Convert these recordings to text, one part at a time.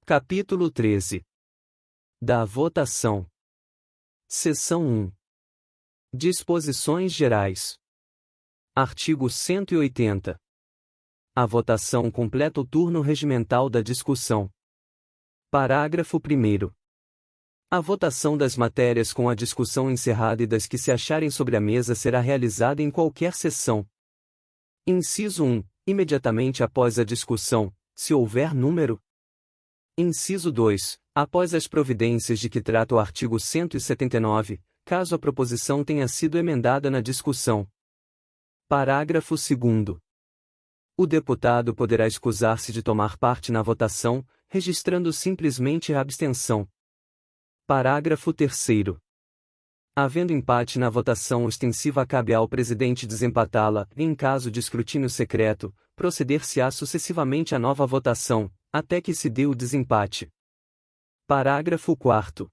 Capítulo 13. Da votação. Seção 1. Disposições gerais. Artigo 180. A votação completa o turno regimental da discussão. Parágrafo 1º. A votação das matérias com a discussão encerrada e das que se acharem sobre a mesa será realizada em qualquer sessão. Inciso 1. Imediatamente após a discussão, se houver número. Inciso 2. Após as providências de que trata o artigo 179, caso a proposição tenha sido emendada na discussão. Parágrafo 2º. O deputado poderá escusar-se de tomar parte na votação, registrando simplesmente a abstenção. Parágrafo 3º. Havendo empate na votação ostensiva, cabe ao presidente desempatá-la, e em caso de escrutínio secreto, proceder-se-á sucessivamente à nova votação, até que se dê o desempate. Parágrafo 4º.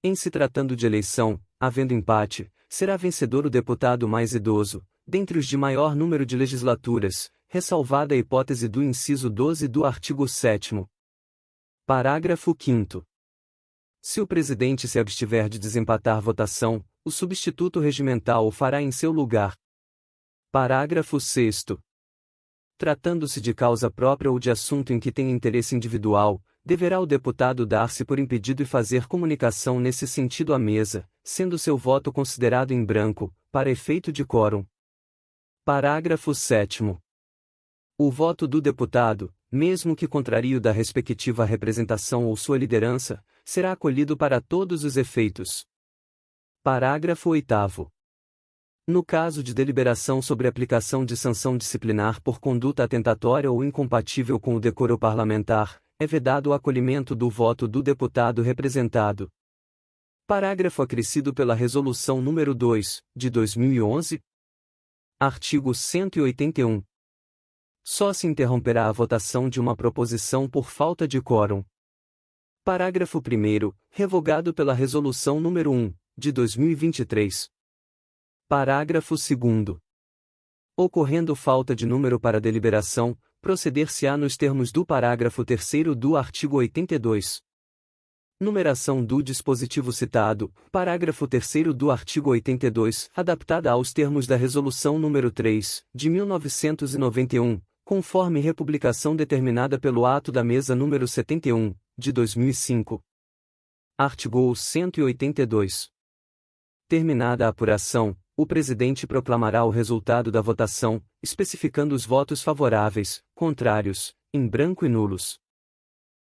Em se tratando de eleição, havendo empate, será vencedor o deputado mais idoso, dentre os de maior número de legislaturas, ressalvada a hipótese do inciso 12 do artigo 7º. Parágrafo 5º. Se o presidente se abstiver de desempatar votação, o substituto regimental o fará em seu lugar. Parágrafo 6º. Tratando-se de causa própria ou de assunto em que tem interesse individual, deverá o deputado dar-se por impedido e fazer comunicação nesse sentido à mesa, sendo seu voto considerado em branco, para efeito de quórum. Parágrafo 7º. O voto do deputado, mesmo que contrário da respectiva representação ou sua liderança, será acolhido para todos os efeitos. Parágrafo 8º. No caso de deliberação sobre aplicação de sanção disciplinar por conduta atentatória ou incompatível com o decoro parlamentar, é vedado o acolhimento do voto do deputado representado. Parágrafo acrescido pela Resolução nº 2, de 2011. Artigo 181. Só se interromperá a votação de uma proposição por falta de quórum. Parágrafo 1º, revogado pela Resolução nº 1, de 2023. Parágrafo 2º. Ocorrendo falta de número para deliberação, proceder-se-á nos termos do parágrafo 3º do artigo 82. Numeração do dispositivo citado, parágrafo 3º do artigo 82, adaptada aos termos da Resolução nº 3, de 1991, conforme republicação determinada pelo ato da mesa número 71, de 2005. Artigo 182. Terminada a apuração, o presidente proclamará o resultado da votação, especificando os votos favoráveis, contrários, em branco e nulos.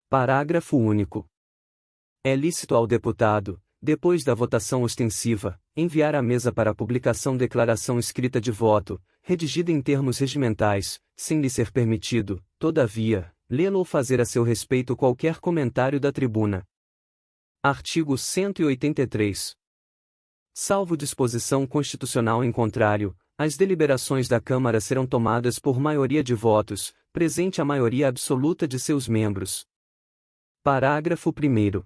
Parágrafo único. É lícito ao deputado, depois da votação ostensiva, enviar à mesa para publicação declaração escrita de voto, redigida em termos regimentais, sem lhe ser permitido, todavia, lê-lo ou fazer a seu respeito qualquer comentário da tribuna. Artigo 183. Salvo disposição constitucional em contrário, as deliberações da Câmara serão tomadas por maioria de votos, presente a maioria absoluta de seus membros. Parágrafo 1º.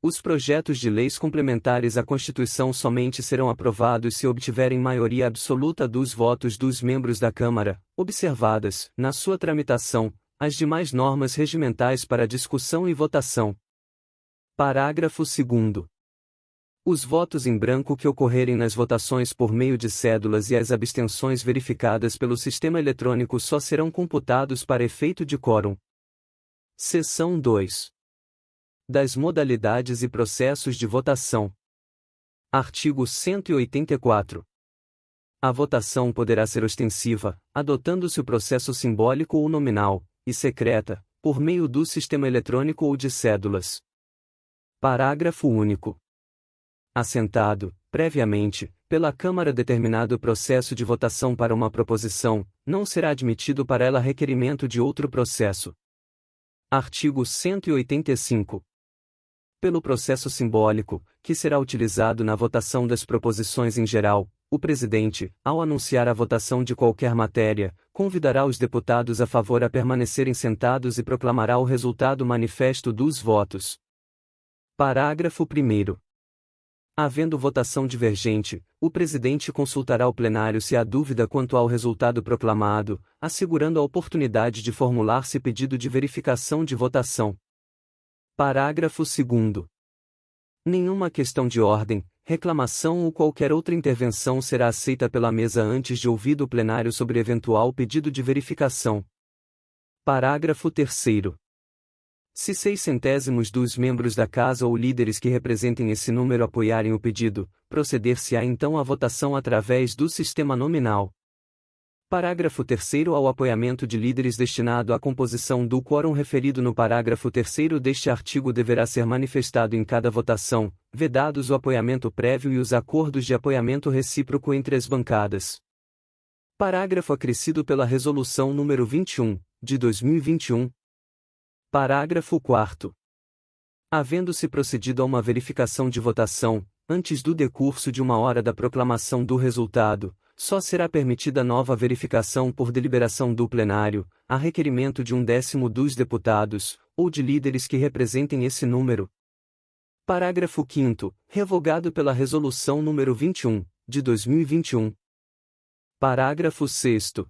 Os projetos de leis complementares à Constituição somente serão aprovados se obtiverem maioria absoluta dos votos dos membros da Câmara, observadas, na sua tramitação, as demais normas regimentais para discussão e votação. Parágrafo 2º. Os votos em branco que ocorrerem nas votações por meio de cédulas e as abstenções verificadas pelo sistema eletrônico só serão computados para efeito de quórum. Seção 2. Das modalidades e processos de votação. Artigo 184. A votação poderá ser ostensiva, adotando-se o processo simbólico ou nominal, e secreta, por meio do sistema eletrônico ou de cédulas. Parágrafo único. Assentado, previamente, pela Câmara determinado o processo de votação para uma proposição, não será admitido para ela requerimento de outro processo. Artigo 185. Pelo processo simbólico, que será utilizado na votação das proposições em geral, o presidente, ao anunciar a votação de qualquer matéria, convidará os deputados a favor a permanecerem sentados e proclamará o resultado manifesto dos votos. Parágrafo 1º. Havendo votação divergente, o presidente consultará o plenário se há dúvida quanto ao resultado proclamado, assegurando a oportunidade de formular-se pedido de verificação de votação. Parágrafo 2º. Nenhuma questão de ordem, reclamação ou qualquer outra intervenção será aceita pela mesa antes de ouvido o plenário sobre eventual pedido de verificação. Parágrafo 3º. Se 6/100 dos membros da Casa ou líderes que representem esse número apoiarem o pedido, proceder-se-á então à votação através do sistema nominal. Parágrafo 3º. Ao apoiamento de líderes destinado à composição do quórum referido no parágrafo 3º deste artigo deverá ser manifestado em cada votação, vedados o apoiamento prévio e os acordos de apoiamento recíproco entre as bancadas. Parágrafo acrescido pela Resolução nº 21, de 2021. Parágrafo 4º. Havendo-se procedido a uma verificação de votação, antes do decurso de 1 hora da proclamação do resultado, só será permitida nova verificação por deliberação do plenário, a requerimento de 1/10 dos deputados, ou de líderes que representem esse número. Parágrafo 5º, revogado pela Resolução nº 21, de 2021. Parágrafo 6º.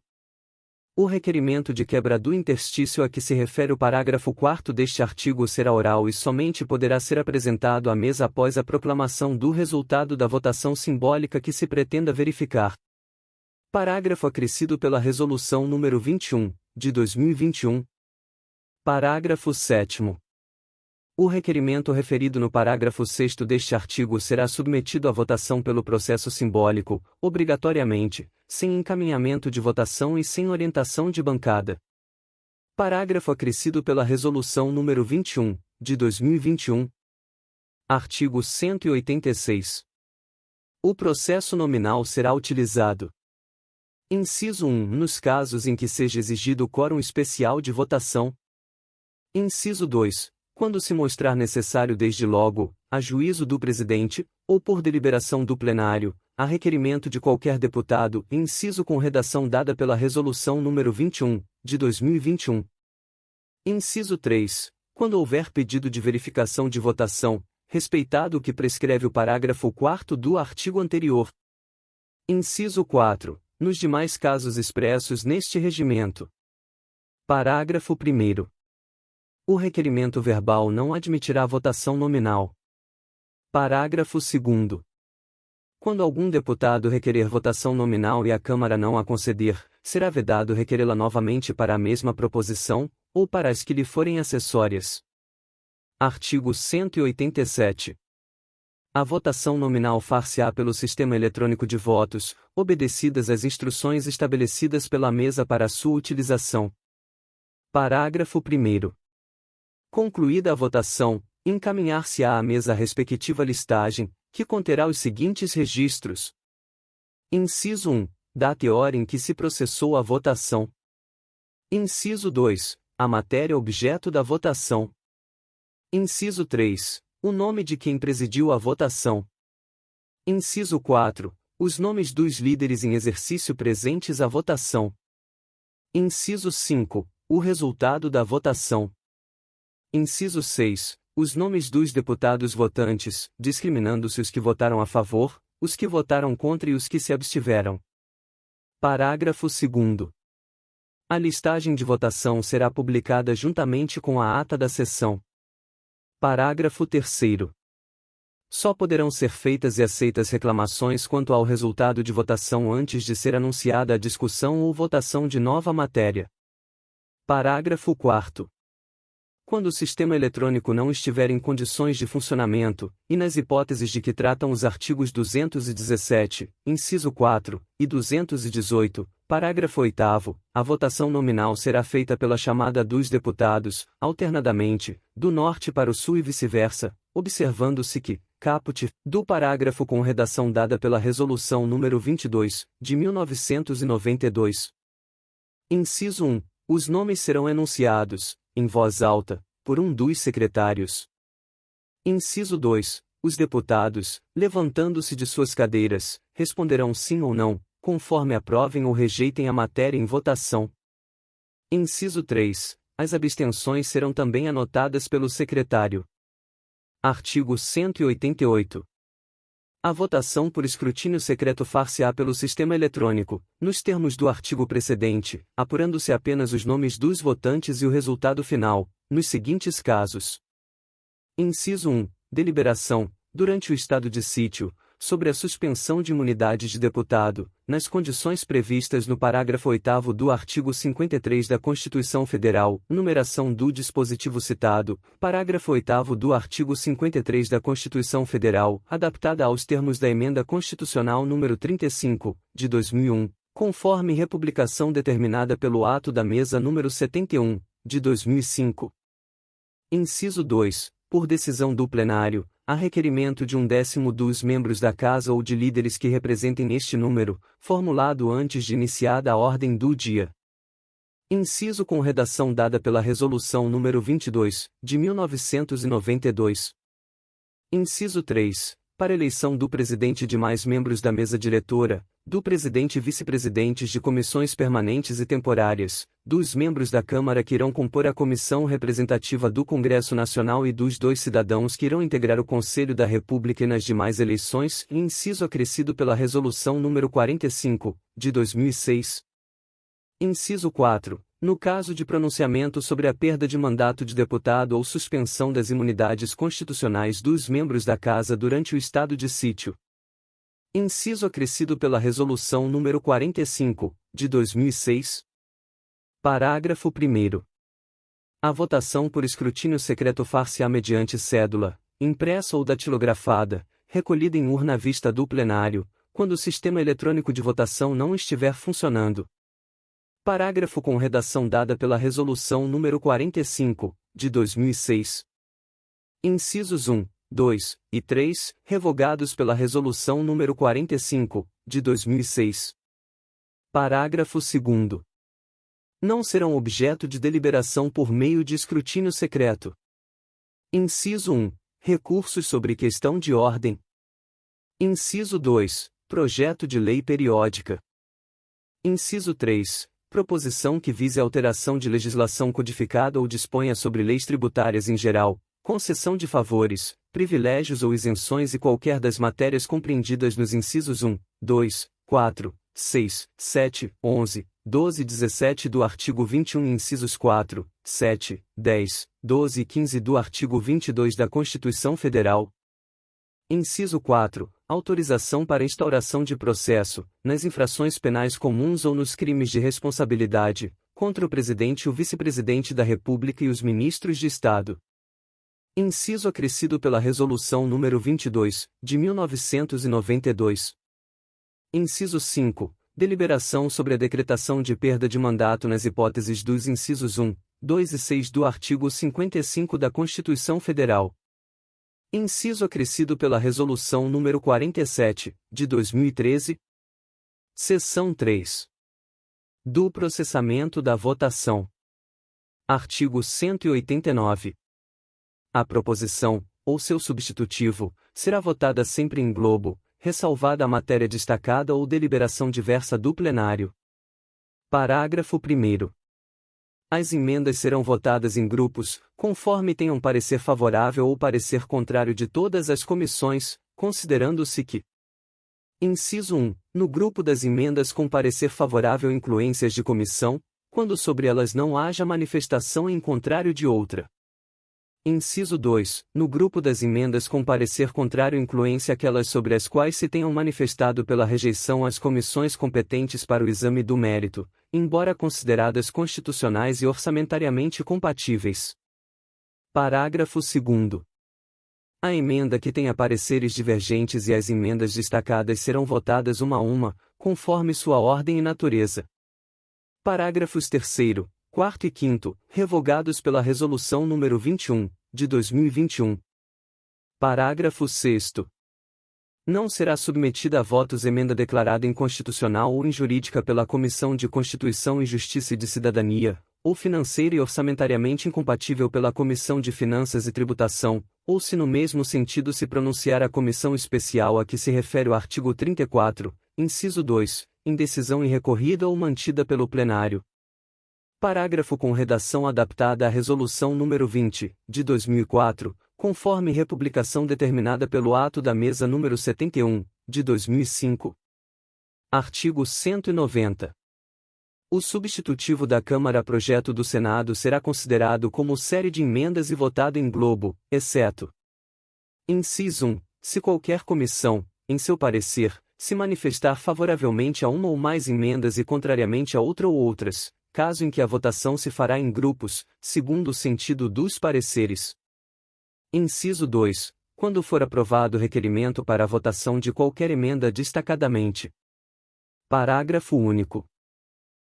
O requerimento de quebra do interstício a que se refere o parágrafo 4º deste artigo será oral e somente poderá ser apresentado à mesa após a proclamação do resultado da votação simbólica que se pretenda verificar. Parágrafo acrescido pela Resolução nº 21, de 2021. Parágrafo 7º. O requerimento referido no parágrafo 6º deste artigo será submetido à votação pelo processo simbólico, obrigatoriamente, sem encaminhamento de votação e sem orientação de bancada. Parágrafo acrescido pela Resolução nº 21, de 2021. Artigo 186. O processo nominal será utilizado. Inciso 1. Nos casos em que seja exigido quórum especial de votação. Inciso 2. Quando se mostrar necessário desde logo, a juízo do presidente, ou por deliberação do plenário, a requerimento de qualquer deputado, inciso com redação dada pela Resolução nº 21, de 2021. Inciso 3. Quando houver pedido de verificação de votação, respeitado o que prescreve o parágrafo 4º do artigo anterior. Inciso 4. Nos demais casos expressos neste regimento. Parágrafo 1º. O requerimento verbal não admitirá votação nominal. Parágrafo 2º. Quando algum deputado requerer votação nominal e a Câmara não a conceder, será vedado requerê-la novamente para a mesma proposição, ou para as que lhe forem acessórias. Artigo 187. A votação nominal far-se-á pelo sistema eletrônico de votos, obedecidas as instruções estabelecidas pela mesa para sua utilização. Parágrafo 1º. Concluída a votação, encaminhar-se-á à mesa a respectiva listagem, que conterá os seguintes registros. Inciso 1. Data e hora em que se processou a votação. Inciso 2. A matéria objeto da votação. Inciso 3. O nome de quem presidiu a votação. Inciso 4. Os nomes dos líderes em exercício presentes à votação. Inciso 5. O resultado da votação. Inciso 6. Os nomes dos deputados votantes, discriminando-se os que votaram a favor, os que votaram contra e os que se abstiveram. Parágrafo 2º. A listagem de votação será publicada juntamente com a ata da sessão. Parágrafo 3º. Só poderão ser feitas e aceitas reclamações quanto ao resultado de votação antes de ser anunciada a discussão ou votação de nova matéria. Parágrafo 4º. Quando o sistema eletrônico não estiver em condições de funcionamento, e nas hipóteses de que tratam os artigos 217, inciso 4, e 218, parágrafo 8º, a votação nominal será feita pela chamada dos deputados, alternadamente, do norte para o sul e vice-versa, observando-se que, caput, do parágrafo com redação dada pela Resolução nº 22, de 1992. Inciso 1. Os nomes serão enunciados, em voz alta, por um dos secretários. Inciso 2. Os deputados, levantando-se de suas cadeiras, responderão sim ou não, conforme aprovem ou rejeitem a matéria em votação. Inciso 3. As abstenções serão também anotadas pelo secretário. Artigo 188. A votação por escrutínio secreto far-se-á pelo sistema eletrônico, nos termos do artigo precedente, apurando-se apenas os nomes dos votantes e o resultado final, nos seguintes casos. Inciso 1. Deliberação, durante o estado de sítio, sobre a suspensão de imunidade de deputado, nas condições previstas no parágrafo 8º do artigo 53 da Constituição Federal, numeração do dispositivo citado, parágrafo 8º do artigo 53 da Constituição Federal, adaptada aos termos da Emenda Constitucional nº 35, de 2001, conforme republicação determinada pelo ato da mesa nº 71, de 2005. Inciso 2. Por decisão do plenário, a requerimento de 1/10 dos membros da Casa ou de líderes que representem este número, formulado antes de iniciada a ordem do dia. Inciso com redação dada pela Resolução nº 22, de 1992. Inciso 3. Para eleição do presidente e demais membros da mesa diretora, do presidente e vice-presidentes de comissões permanentes e temporárias, dos membros da Câmara que irão compor a comissão representativa do Congresso Nacional e dos 2 cidadãos que irão integrar o Conselho da República e nas demais eleições, inciso acrescido pela Resolução nº 45, de 2006. Inciso 4. No caso de pronunciamento sobre a perda de mandato de deputado ou suspensão das imunidades constitucionais dos membros da Casa durante o estado de sítio. Inciso acrescido pela Resolução nº 45, de 2006. Parágrafo 1º. A votação por escrutínio secreto far-se-á mediante cédula, impressa ou datilografada, recolhida em urna à vista do plenário, quando o sistema eletrônico de votação não estiver funcionando. Parágrafo com redação dada pela Resolução nº 45, de 2006. Incisos 1, 2 e 3, revogados pela Resolução nº 45, de 2006. Parágrafo 2º. Não serão objeto de deliberação por meio de escrutínio secreto. Inciso 1. Recursos sobre questão de ordem. Inciso 2. Projeto de lei periódica. Inciso 3. Proposição que vise a alteração de legislação codificada ou disponha sobre leis tributárias em geral, concessão de favores, privilégios ou isenções e qualquer das matérias compreendidas nos incisos 1, 2, 4, 6, 7, 11, 12 e 17 do artigo 21 e incisos 4, 7, 10, 12 e 15 do artigo 22 da Constituição Federal. Inciso 4. Autorização para instauração de processo, nas infrações penais comuns ou nos crimes de responsabilidade, contra o Presidente e o Vice-Presidente da República e os Ministros de Estado. Inciso acrescido pela Resolução nº 22, de 1992. Inciso 5. Deliberação sobre a decretação de perda de mandato nas hipóteses dos incisos 1, 2 e 6 do artigo 55 da Constituição Federal. Inciso acrescido pela Resolução nº 47, de 2013. Seção 3. Do processamento da votação. Artigo 189. A proposição, ou seu substitutivo, será votada sempre em globo, ressalvada a matéria destacada ou deliberação diversa do plenário. Parágrafo 1º. As emendas serão votadas em grupos, conforme tenham parecer favorável ou parecer contrário de todas as comissões, considerando-se que: Inciso 1. No grupo das emendas com parecer favorável incluências de comissão, quando sobre elas não haja manifestação em contrário de outra. Inciso 2. No grupo das emendas com parecer contrário incluência aquelas sobre as quais se tenham manifestado pela rejeição as comissões competentes para o exame do mérito, embora consideradas constitucionais e orçamentariamente compatíveis. Parágrafo 2º. A emenda que tenha pareceres divergentes e as emendas destacadas serão votadas uma a uma, conforme sua ordem e natureza. Parágrafos 3º, 4º e 5º, revogados pela Resolução nº 21, de 2021. Parágrafo 6º. Não será submetida a votos emenda declarada inconstitucional ou injurídica pela Comissão de Constituição e Justiça e de Cidadania, ou financeira e orçamentariamente incompatível pela Comissão de Finanças e Tributação, ou se no mesmo sentido se pronunciar a comissão especial a que se refere o artigo 34, inciso 2, em decisão irrecorrida ou mantida pelo plenário. Parágrafo com redação adaptada à Resolução nº 20, de 2004, conforme republicação determinada pelo ato da mesa número 71, de 2005. Artigo 190. O substitutivo da Câmara a projeto do Senado será considerado como série de emendas e votado em globo, exceto: inciso 1. Se qualquer comissão, em seu parecer, se manifestar favoravelmente a uma ou mais emendas e contrariamente a outra ou outras, caso em que a votação se fará em grupos, segundo o sentido dos pareceres. Inciso 2. Quando for aprovado o requerimento para a votação de qualquer emenda destacadamente. Parágrafo único.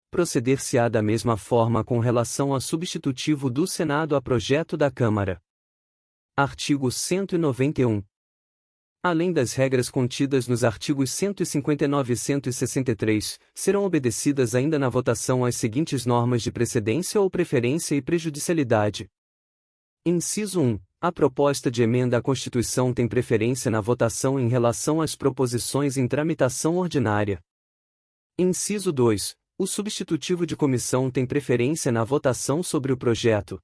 Proceder-se-á da mesma forma com relação a substitutivo do Senado a projeto da Câmara. Artigo 191. Além das regras contidas nos artigos 159 e 163, serão obedecidas ainda na votação as seguintes normas de precedência ou preferência e prejudicialidade. Inciso 1. A proposta de emenda à Constituição tem preferência na votação em relação às proposições em tramitação ordinária. Inciso 2. O substitutivo de comissão tem preferência na votação sobre o projeto.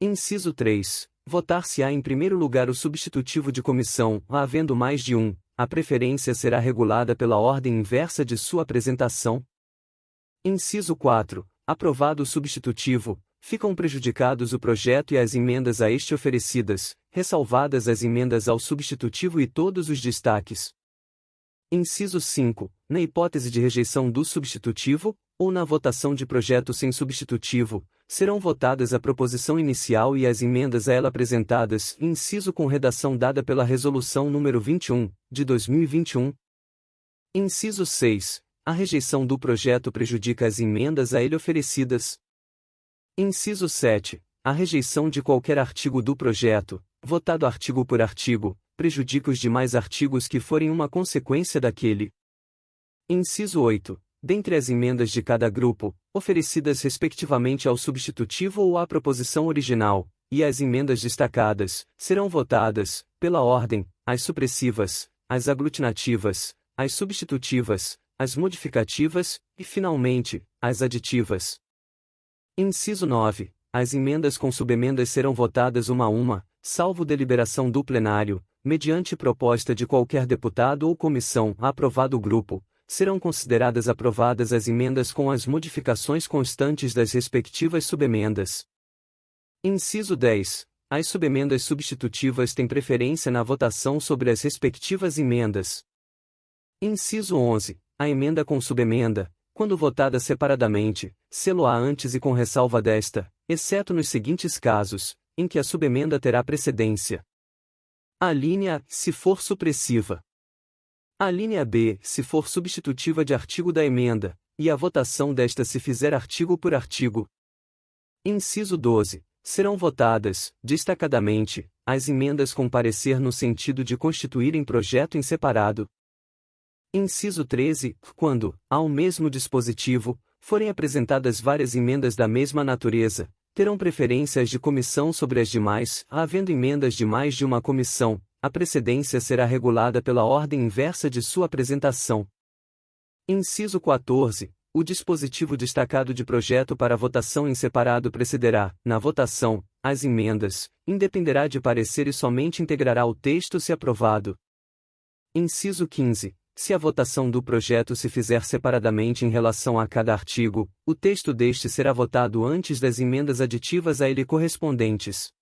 Inciso 3. Votar-se-á em primeiro lugar o substitutivo de comissão, havendo mais de um, a preferência será regulada pela ordem inversa de sua apresentação. Inciso 4. Aprovado o substitutivo, ficam prejudicados o projeto e as emendas a este oferecidas, ressalvadas as emendas ao substitutivo e todos os destaques. Inciso 5. Na hipótese de rejeição do substitutivo, ou na votação de projeto sem substitutivo, serão votadas a proposição inicial e as emendas a ela apresentadas, inciso com redação dada pela Resolução nº 21, de 2021. Inciso 6. A rejeição do projeto prejudica as emendas a ele oferecidas. Inciso 7. A rejeição de qualquer artigo do projeto, votado artigo por artigo, prejudica os demais artigos que forem uma consequência daquele. Inciso 8. Dentre as emendas de cada grupo, oferecidas respectivamente ao substitutivo ou à proposição original, e as emendas destacadas, serão votadas, pela ordem, as supressivas, as aglutinativas, as substitutivas, as modificativas, e finalmente, as aditivas. Inciso 9. As emendas com subemendas serão votadas uma a uma, salvo deliberação do plenário, mediante proposta de qualquer deputado ou comissão, aprovado o grupo. Serão consideradas aprovadas as emendas com as modificações constantes das respectivas subemendas. Inciso 10. As subemendas substitutivas têm preferência na votação sobre as respectivas emendas. Inciso 11. A emenda com subemenda, quando votada separadamente, sê-lo-á antes e com ressalva desta, exceto nos seguintes casos, em que a subemenda terá precedência. Alínea A, se for supressiva. Alínea B, se for substitutiva de artigo da emenda, e a votação desta se fizer artigo por artigo. Inciso 12. Serão votadas, destacadamente, as emendas com parecer no sentido de constituírem projeto em separado. Inciso 13. Quando, ao mesmo dispositivo, forem apresentadas várias emendas da mesma natureza, terão preferência as de comissão sobre as demais, havendo emendas de mais de uma comissão. A precedência será regulada pela ordem inversa de sua apresentação. Inciso 14. O dispositivo destacado de projeto para votação em separado precederá, na votação, as emendas, independerá de parecer e somente integrará o texto se aprovado. Inciso 15. Se a votação do projeto se fizer separadamente em relação a cada artigo, o texto deste será votado antes das emendas aditivas a ele correspondentes.